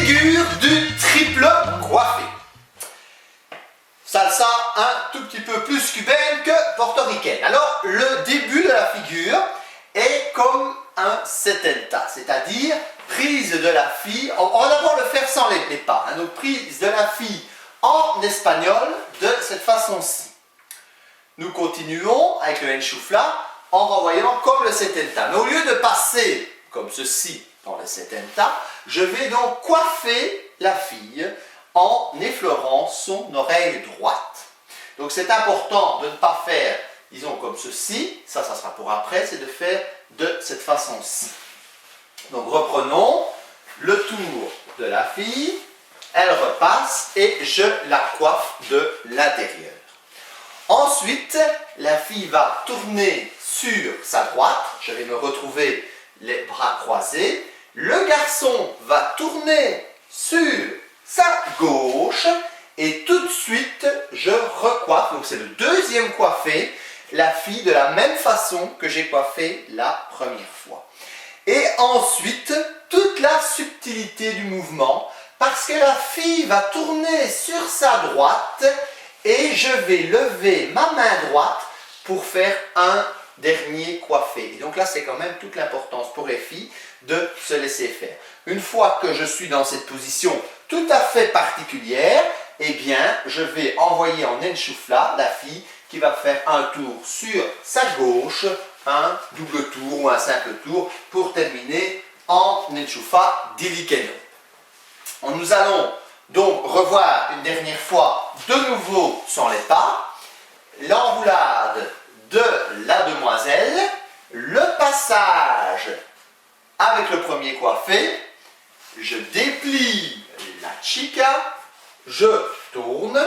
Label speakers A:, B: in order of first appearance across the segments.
A: figure du triple coiffé. Salsa un tout petit peu plus cubaine que portoricaine. Alors, le début de la figure est comme un setenta, c'est-à-dire prise de la fille. On va d'abord le faire sans les pas. Donc, prise de la fille en espagnol de cette façon-ci. Nous continuons avec le enchufla en renvoyant comme le setenta. Mais au lieu de passer comme ceci dans le setenta, je vais donc coiffer la fille en effleurant son oreille droite. Donc c'est important de ne pas faire, disons comme ceci, ça sera pour après, c'est de faire de cette façon-ci. Donc reprenons le tour de la fille, elle repasse et je la coiffe de l'intérieur. Ensuite, la fille va tourner sur sa droite, je vais me retrouver les bras croisés, le garçon va tourner sur sa gauche et tout de suite je recoiffe, donc c'est le deuxième coiffé, la fille de la même façon que j'ai coiffé la première fois. Et ensuite, toute la subtilité du mouvement, parce que la fille va tourner sur sa droite et je vais lever ma main droite pour faire un dernier coiffé. Et donc là, c'est quand même toute l'importance pour les filles de se laisser faire. Une fois que je suis dans cette position tout à fait particulière, eh bien, je vais envoyer en enchufla la fille qui va faire un tour sur sa gauche, un double tour ou un simple tour pour terminer en enchufa diliceno. Nous allons donc revoir une dernière fois de nouveau sans les pas, l'enroulade de la demoiselle, le passage avec le premier coiffé, je déplie la chica, je tourne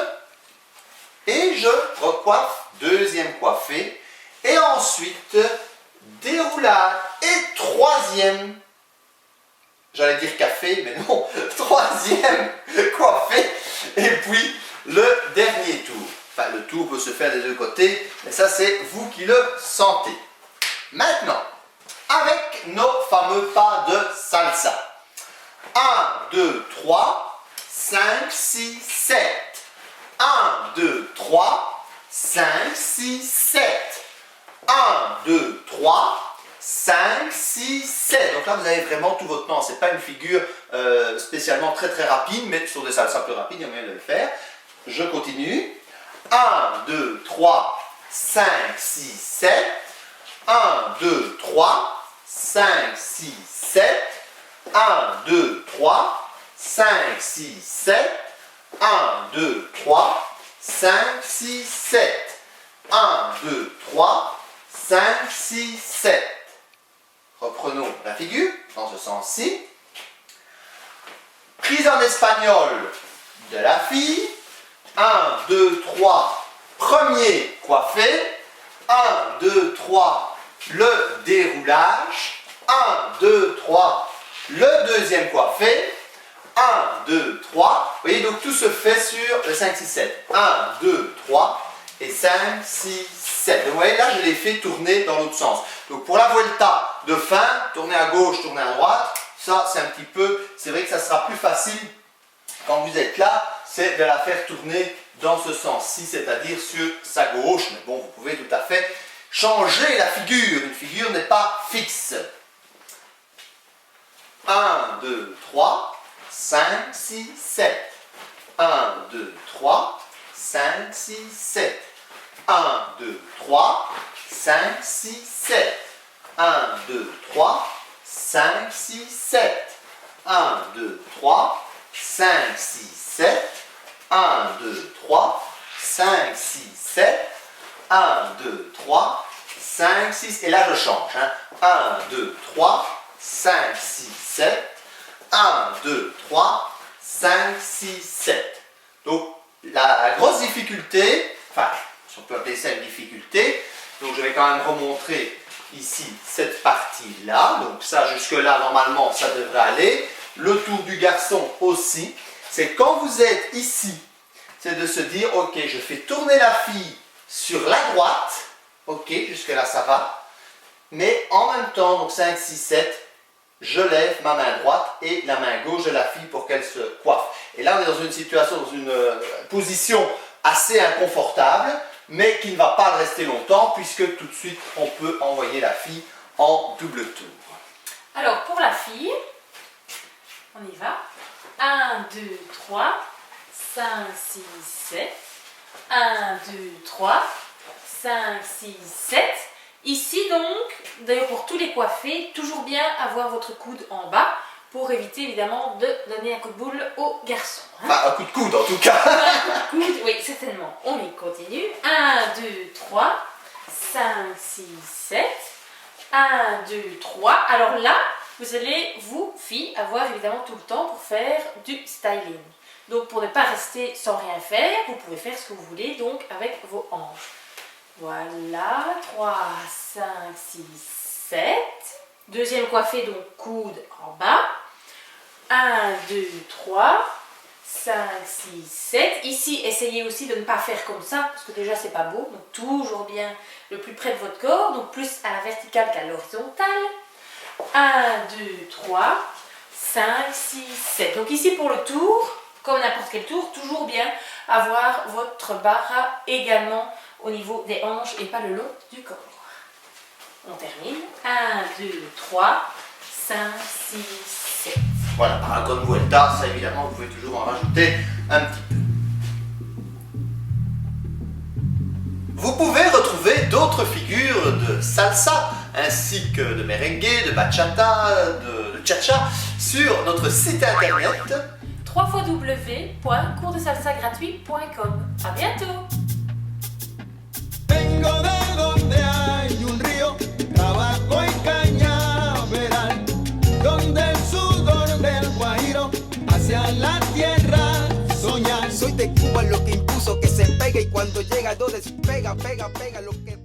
A: et je recoiffe, deuxième coiffé, et ensuite déroulade et troisième, j'allais dire café, mais non, troisième coiffé, et puis le dernier tour. Enfin, le tour peut se faire des deux côtés, mais ça c'est vous qui le sentez. Maintenant, avec nos fameux pas de salsa. 1, 2, 3, 5, 6, 7. 1, 2, 3, 5, 6, 7. 1, 2, 3, 5, 6, 7. Donc là, vous avez vraiment tout votre temps. Ce n'est pas une figure spécialement très rapide, mais sur des salsas plus rapides, il y a moyen de le faire. Je continue. 1, 2, 3, 5, 6, 7. 1, 2, 3, 5, 6, 7. 1, 2, 3, 5, 6, 7. 1, 2, 3, 5, 6, 7. 1, 2, 3, 5, 6, 7. Reprenons la figure dans ce sens-ci. Prise en espagnol de la fille. 1, 2, 3, premier coiffé. 1, 2, 3, le déroulage. 1, 2, 3, le deuxième coiffé. 1, 2, 3. Vous voyez, donc tout se fait sur le 5, 6, 7. 1, 2, 3 et 5, 6, 7. Donc vous voyez, là, je l'ai fait tourner dans l'autre sens. Donc pour la vuelta de fin, tourner à gauche, tourner à droite, ça, c'est un petit peu, c'est vrai que ça sera plus facile quand vous êtes là, c'est de la faire tourner dans ce sens-ci, c'est-à-dire sur sa gauche. Mais bon, vous pouvez tout à fait changer la figure. Une figure n'est pas fixe. 1, 2, 3, 5, 6, 7. 1, 2, 3, 5, 6, 7. 1, 2, 3, 5, 6, 7. 1, 2, 3, 5, 6, 7. 1, 2, 3, 5, 6, 7. 1, 2, 3, 5, 6, 7. 1, 2, 3, 5, 6. Et là, je change. 1, 2, 3, 5, 6, 7. 1, 2, 3, 5, 6, 7. Donc, la grosse difficulté, enfin, si on peut appeler ça une difficulté, donc je vais quand même remontrer ici cette partie-là. Donc ça, jusque-là, normalement, ça devrait aller. Le tour du garçon aussi. C'est quand vous êtes ici, c'est de se dire, ok, je fais tourner la fille sur la droite. Ok, jusque-là, ça va. Mais en même temps, donc 5, 6, 7, je lève ma main droite et la main gauche de la fille pour qu'elle se coiffe. Et là, on est dans une situation, dans une position assez inconfortable, mais qui ne va pas rester longtemps, puisque tout de suite, on peut envoyer la fille en double tour.
B: Alors, pour la fille, on y va. 1, 2, 3, 5, 6, 7. 1, 2, 3, 5, 6, 7. Ici donc, d'ailleurs pour tous les coiffés, toujours bien avoir votre coude en bas pour éviter évidemment de donner un coup de boule au garçon. Hein.
A: Enfin, un coup de coude en tout cas.
B: Un coup de coude, oui, certainement. On y continue. 1, 2, 3, 5, 6, 7. 1, 2, 3. Alors là, vous allez, vous, filles, avoir évidemment tout le temps pour faire du styling. Donc pour ne pas rester sans rien faire, vous pouvez faire ce que vous voulez donc avec vos hanches. Voilà, 3, 5, 6, 7. Deuxième coiffée, donc coude en bas. 1, 2, 3, 5, 6, 7. Ici, essayez aussi de ne pas faire comme ça, parce que déjà, c'est pas beau. Donc toujours bien le plus près de votre corps, donc plus à la verticale qu'à l'horizontale. 1, 2, 3, 5, 6, 7. Donc ici, pour le tour, comme n'importe quel tour, toujours bien avoir votre barre également au niveau des hanches et pas le long du corps. On termine. 1, 2, 3, 5, 6, 7.
A: Voilà, Paragon Vuelta, ça évidemment, vous pouvez toujours en rajouter un petit peu. Vous pouvez retrouver d'autres figures de salsa, ainsi que de merengue, de bachata, de cha-cha, sur notre site internet
B: www.coursdesalsagratuit.com. À bientôt!
C: Vengo de donde hay un río, tabaco y cañaveral, donde el sudor del Guajiro hacia la tierra soñar.
D: Soy de Cuba, lo que impuso que se pegue y cuando llega todo despega, pega, pega lo que